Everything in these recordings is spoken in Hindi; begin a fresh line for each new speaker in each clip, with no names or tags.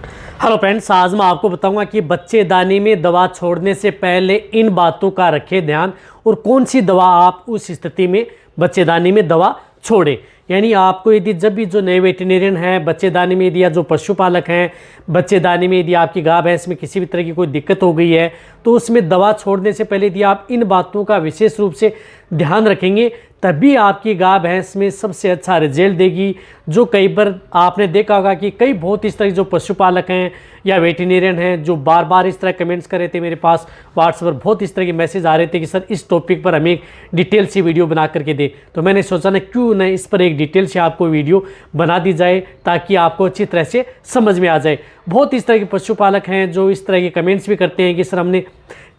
हेलो फ्रेंड्स, आज मैं आपको बताऊंगा कि बच्चेदानी में दवा छोड़ने से पहले इन बातों का रखें ध्यान और कौन सी दवा आप उस स्थिति में बच्चेदानी में दवा छोड़ें। यानी आपको यदि जब भी जो नए वेटरनेरियन हैं बच्चेदानी में यदि या जो पशुपालक हैं बच्चेदानी में यदि आपकी गाय भैंस में किसी भी तरह की कोई दिक्कत हो गई है तो उसमें दवा छोड़ने से पहले यदि आप इन बातों का विशेष रूप से ध्यान रखेंगे तभी आपकी गाय भैंस में सबसे अच्छा रिजल्ट देगी। जो कई बार आपने देखा होगा कि कई बहुत इस तरह जो पशुपालक हैं या वेटरनेरियन हैं जो बार बार इस तरह कमेंट्स कर रहे थे, मेरे पास व्हाट्सएप पर बहुत इस तरह के मैसेज आ रहे थे कि सर इस टॉपिक पर हमें एक डिटेल सी वीडियो बना करके दे। तो मैंने सोचा ना क्यों न इस पर एक डिटेल से आपको वीडियो बना दी जाए ताकि आपको अच्छी तरह से समझ में आ जाए। बहुत इस तरह के पशुपालक हैं जो इस तरह के कमेंट्स भी करते हैं कि सर हमने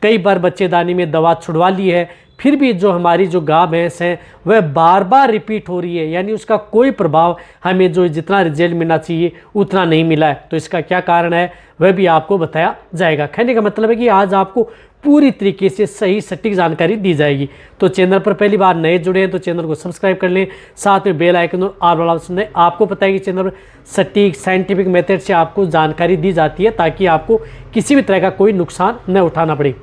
कई बार बच्चेदानी में दवा छुड़वा ली है फिर भी जो हमारी जो गाय भैंस है वह बार बार रिपीट हो रही है, यानी उसका कोई प्रभाव हमें जो जितना रिजल्ट मिलना चाहिए उतना नहीं मिला है। तो इसका क्या कारण है वह भी आपको बताया जाएगा। कहने का मतलब है कि आज आपको पूरी तरीके से सही सटीक जानकारी दी जाएगी। तो चैनल पर पहली बार नए जुड़े हैं तो चैनल को सब्सक्राइब कर लें, साथ में बेल आइकन और ऑल वाला ऑप्शन दें। आपको पता है कि चैनल पर सटीक साइंटिफिक मेथड से आपको जानकारी दी जाती है ताकि आपको किसी भी तरह का कोई नुकसान न उठाना पड़े।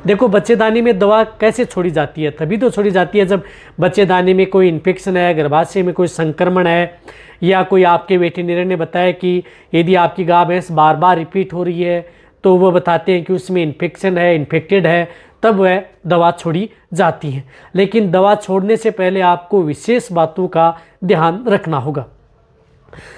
देखो, बच्चेदानी में दवा कैसे छोड़ी जाती है? तभी तो छोड़ी जाती है जब बच्चेदानी में कोई इन्फेक्शन है, गर्भाशय में कोई संक्रमण है, या कोई आपके वेटरनेरियन ने बताया कि यदि आपकी गाय भैंस बार बार रिपीट हो रही है तो वो बताते हैं कि उसमें इन्फेक्शन है, इन्फेक्टेड है, तब वह दवा छोड़ी जाती है। लेकिन दवा छोड़ने से पहले आपको विशेष बातों का ध्यान रखना होगा।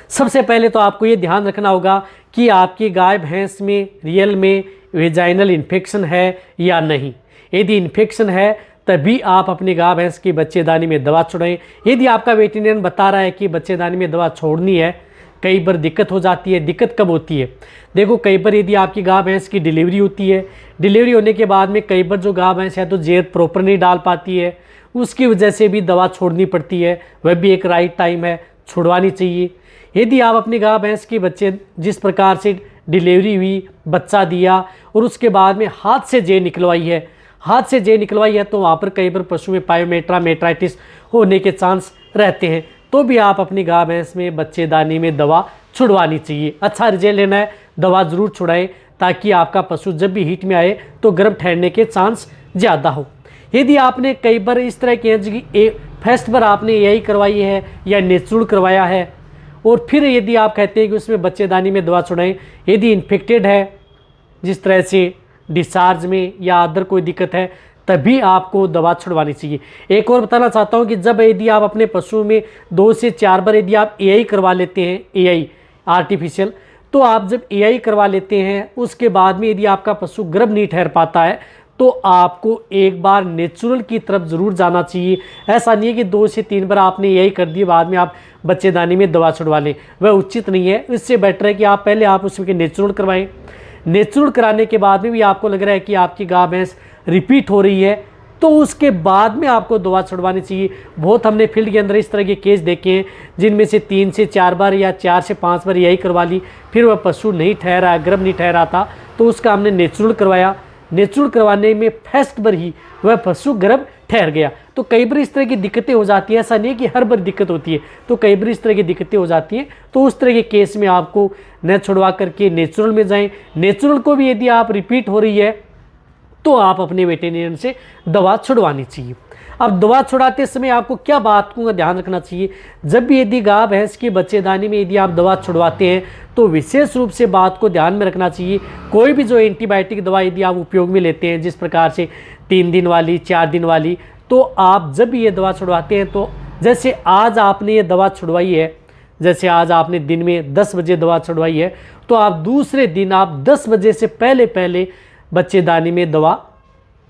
सबसे पहले तो आपको ये ध्यान रखना होगा कि आपकी गाय भैंस में रियल में वेजाइनल इन्फेक्शन है या नहीं। यदि इन्फेक्शन है तभी आप अपनी गाय भैंस की बच्चेदानी में दवा छोड़ें। यदि आपका वेटरनेरियन बता रहा है कि बच्चेदानी में दवा छोड़नी है, कई बार दिक्कत हो जाती है। दिक्कत कब होती है? देखो, कई बार यदि आपकी गाय भैंस की डिलीवरी होती है, डिलीवरी होने के बाद में कई बार जो गाय भैंस है तो जेर प्रॉपर नहीं डाल पाती है, उसकी वजह से भी दवा छोड़नी पड़ती है। वह भी एक राइट टाइम है, छुड़वानी चाहिए। यदि आप अपनी गाय भैंस के बच्चे जिस प्रकार से डिलीवरी हुई, बच्चा दिया और उसके बाद में हाथ से जे निकलवाई है तो वहाँ पर कई बार पशु में पायोमेट्रा मेट्राइटिस होने के चांस रहते हैं। तो भी आप अपनी गाय भैंस में बच्चेदानी में दवा छुड़वानी चाहिए। अच्छा रिजल्ट लेना है, दवा ज़रूर छुड़ाएं ताकि आपका पशु जब भी हीट में आए तो गर्भ ठहरने के चांस ज़्यादा हो। यदि आपने कई बार इस तरह के फर्स्ट बार आपने यही करवाई है या नेचुरल करवाया है और फिर यदि आप कहते हैं कि उसमें बच्चेदानी में दवा छुड़ाएं, यदि इन्फेक्टेड है जिस तरह से डिस्चार्ज में या अदर कोई दिक्कत है तभी आपको दवा छुड़वानी चाहिए। एक और बताना चाहता हूं कि जब यदि आप अपने पशु में 2 से 4 बार यदि आप एआई करवा लेते हैं, एआई आर्टिफिशियल, तो आप जब एआई करवा लेते हैं उसके बाद में यदि आपका पशु गर्भ नहीं ठहर पाता है तो आपको एक बार नेचुरल की तरफ ज़रूर जाना चाहिए। ऐसा नहीं है कि 2 से 3 बार आपने यही कर दिए बाद में आप बच्चेदानी में दवा छुड़वा लें, वह उचित नहीं है। इससे बेटर है कि आप पहले आप उसमें नेचुरल करवाएं। नेचुरल कराने के बाद में भी आपको लग रहा है कि आपकी गाय भैंस रिपीट हो रही है तो उसके बाद में आपको दवा छुड़वानी चाहिए। बहुत हमने फील्ड के अंदर इस तरह के केस देखे हैं जिनमें से 3 से 4 बार या 4 से 5 बार यही करवा ली, फिर वह पशु नहीं ठहरा, गर्भ नहीं ठहरा था तो उसका हमने नेचुरल करवाया। नेचुरल करवाने में फर्स्ट बार ही वह पशु गर्भ ठहर गया। तो कई बार इस तरह की दिक्कतें हो जाती हैं, ऐसा नहीं है कि हर बार दिक्कत होती है, तो कई बार इस तरह की दिक्कतें हो जाती हैं। तो उस तरह के केस में आपको न छुड़वा करके नेचुरल में जाएं। नेचुरल को भी यदि आप रिपीट हो रही है तो आप अपने वेटरनेरियन से दवा छुड़वानी चाहिए। अब दवा छुड़ाते समय आपको क्या बात को ध्यान रखना चाहिए? जब भी यदि गाय भैंस की बच्चेदानी में यदि आप दवा छुड़वाते हैं तो विशेष रूप से बात को ध्यान में रखना चाहिए। कोई भी जो एंटीबायोटिक दवा यदि आप उपयोग में लेते हैं जिस प्रकार से 3 दिन वाली, 4 दिन वाली, तो आप जब भी ये दवा छुड़वाते हैं तो जैसे आज आपने ये दवा छुड़वाई है, जैसे आज आपने दिन में 10 बजे दवा छुड़वाई है तो आप दूसरे दिन आप 10 बजे से पहले बच्चेदानी में दवा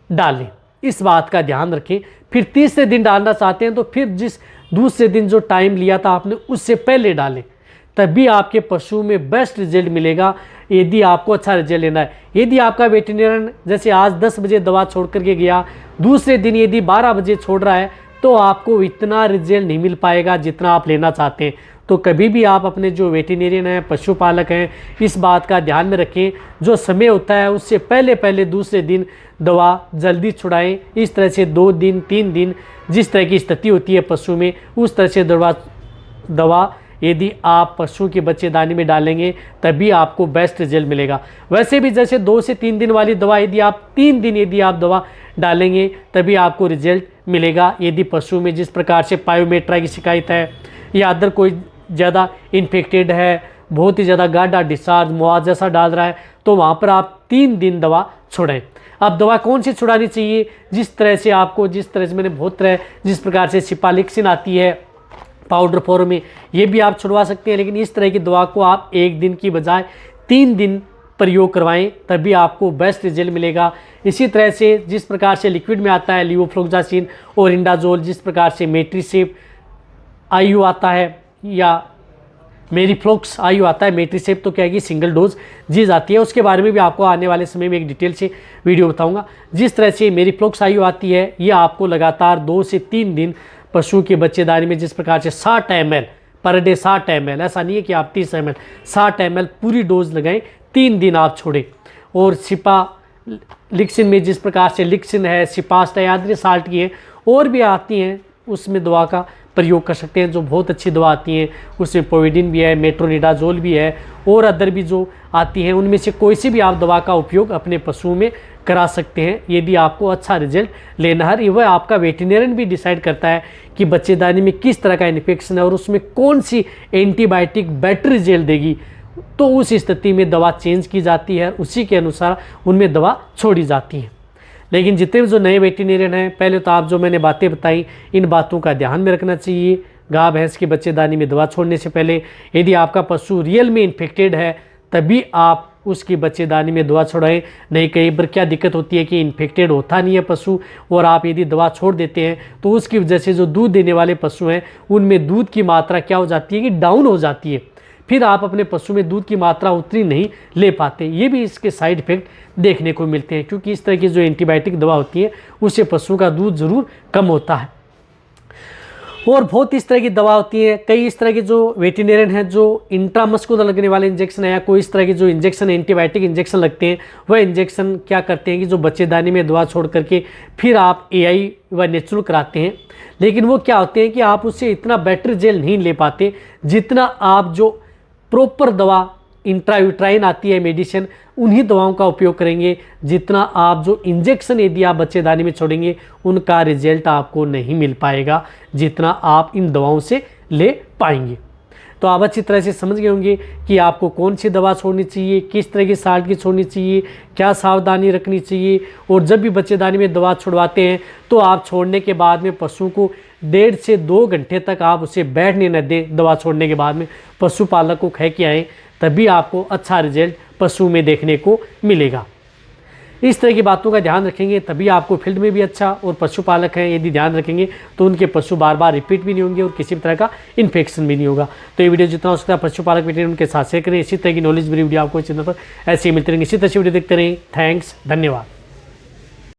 डालें। इस बात का ध्यान रखें। फिर तीसरे दिन डालना चाहते हैं तो फिर जिस दूसरे दिन जो टाइम लिया था आपने उससे पहले डालें, तभी आपके पशु में बेस्ट रिजल्ट मिलेगा। यदि आपको अच्छा रिजल्ट लेना है, यदि आपका वेटरनेरियन जैसे आज 10 बजे दवा छोड़ करके गया, दूसरे दिन यदि 12 बजे छोड़ रहा है तो आपको इतना रिजल्ट नहीं मिल पाएगा जितना आप लेना चाहते हैं। तो कभी भी आप अपने जो वेटरनेरियन हैं, पशुपालक हैं, इस बात का ध्यान में रखें। जो समय होता है उससे पहले दूसरे दिन दवा जल्दी छुड़ाएं। इस तरह से 2 दिन 3 दिन जिस तरह की स्थिति होती है पशु में उस तरह से दवा यदि आप पशु के बच्चेदानी में डालेंगे तभी आपको बेस्ट रिजल्ट मिलेगा। वैसे भी जैसे 2 से 3 दिन वाली दवा यदि आप 3 दिन यदि आप दवा डालेंगे तभी आपको रिजल्ट मिलेगा। यदि पशु में जिस प्रकार से पायोमेट्रा की शिकायत है या अदर कोई ज़्यादा इन्फेक्टेड है, बहुत ही ज़्यादा गाढ़ा डिस्चार्ज मुआज जैसा डाल रहा है, तो वहाँ पर आप 3 दिन दवा छोड़ें। अब दवा कौन सी छुड़ानी चाहिए? जिस तरह से मैंने बहुत तरह जिस प्रकार से सिपालिक्सिन आती है पाउडर फॉर्म में, ये भी आप छुड़वा सकते हैं, लेकिन इस तरह की दवा को आप 1 दिन की बजाय 3 दिन प्रयोग करवाएं तभी आपको बेस्ट रिजल्ट मिलेगा। इसी तरह से जिस प्रकार से लिक्विड में आता है लिवोफ्लोक्सासिन और इंडाजोल, जिस प्रकार से मेट्रीसेप आयु आता है या मेरीफ्लोक्स आयु आता है, मेट्रीसेप तो क्या है कि सिंगल डोज चीज़ आती है, उसके बारे में भी आपको आने वाले समय में एक डिटेल से वीडियो बताऊंगा। जिस तरह से मेरीफ्लोक्स आयु आती है, ये आपको लगातार 2 से 3 दिन पशु के बच्चेदानी में जिस प्रकार से 60 ml पर डे, 60 ml, ऐसा नहीं है कि आप 30 ml, 60 ml पूरी डोज लगाएं, 3 दिन आप छोड़ें। और सिपालिक्सिन में जिस प्रकार से लिक्सिन है, सिपास्ट है, आदि साल्ट की है और भी आती हैं, उसमें दवा का प्रयोग कर सकते हैं जो बहुत अच्छी दवा आती हैं। उसमें पोविडिन भी है, मेट्रोनिडाजोल भी है और अदर भी जो आती हैं, उनमें से कोई सी भी आप दवा का उपयोग अपने पशुओं में करा सकते हैं यदि आपको अच्छा रिजल्ट लेना है। वह आपका वेटरनरियन भी डिसाइड करता है कि बच्चेदानी में किस तरह का इन्फेक्शन है और उसमें कौन सी एंटीबायोटिक बेटर रिजल्ट देगी, तो उस स्थिति में दवा चेंज की जाती है, उसी के अनुसार उनमें दवा छोड़ी जाती है। लेकिन जितने भी जो नए वेटरनरियन हैं, पहले तो आप जो मैंने बातें बताई, इन बातों का ध्यान में रखना चाहिए। गाय भैंस की बच्चेदानी में दवा छोड़ने से पहले यदि आपका पशु रियल में इन्फेक्टेड है तभी आप उसकी बच्चेदानी में दवा छोड़ाएं। नहीं, कई बार क्या दिक्कत होती है कि इन्फेक्टेड होता नहीं है पशु और आप यदि दवा छोड़ देते हैं तो उसकी वजह से जो दूध देने वाले पशु हैं उनमें दूध की मात्रा क्या हो जाती है कि डाउन हो जाती है, फिर आप अपने पशु में दूध की मात्रा उतनी नहीं ले पाते। ये भी इसके साइड इफ़ेक्ट देखने को मिलते हैं, क्योंकि इस तरह की जो एंटीबायोटिक दवा होती है उससे पशु का दूध ज़रूर कम होता है। और बहुत इस तरह की दवा होती है, कई इस तरह के जो वेटरनरियन हैं जो इंट्रामस्कुलर लगने वाले इंजेक्शन है या कोई इस तरह के जो इंजेक्शन एंटीबायोटिक इंजेक्शन लगते हैं, वह इंजेक्शन क्या करते हैं कि जो बच्चेदानी में दवा छोड़ करके फिर आप एआई व नेचुरल कराते हैं, लेकिन वो क्या होते हैं कि आप उससे इतना बेटर जेल नहीं ले पाते जितना आप जो प्रॉपर दवा इंट्रायूट्राइन आती है मेडिसिन, उन्हीं दवाओं का उपयोग करेंगे, जितना आप जो इंजेक्शन यदि आप बच्चेदानी में छोड़ेंगे उनका रिजल्ट आपको नहीं मिल पाएगा जितना आप इन दवाओं से ले पाएंगे। तो आप अच्छी तरह से समझ गए होंगे कि आपको कौन सी दवा छोड़नी चाहिए, किस तरह की साल्ट की छोड़नी चाहिए, क्या सावधानी रखनी चाहिए। और जब भी बच्चेदानी में दवा छुड़वाते हैं तो आप छोड़ने के बाद में पशु को 1.5 से 2 घंटे तक आप उसे बैठने न दें। दवा छोड़ने के बाद में पशुपालक को कह के आएँ, तभी आपको अच्छा रिजल्ट पशु में देखने को मिलेगा। इस तरह की बातों का ध्यान रखेंगे तभी आपको फील्ड में भी अच्छा, और पशुपालक हैं यदि ध्यान रखेंगे तो उनके पशु बार बार रिपीट भी नहीं होंगे और किसी भी तरह का इन्फेक्शन भी नहीं होगा। तो ये वीडियो जितना हो सकता है पशुपालक वेटरनरियन उनके साथ शेयर करें। इसी तरह की नॉलेज मेरी वीडियो आपको इस चैनल पर ऐसे ही मिलते रहेंगे। इसी तरह से वीडियो देखते रहें। थैंक्स, धन्यवाद।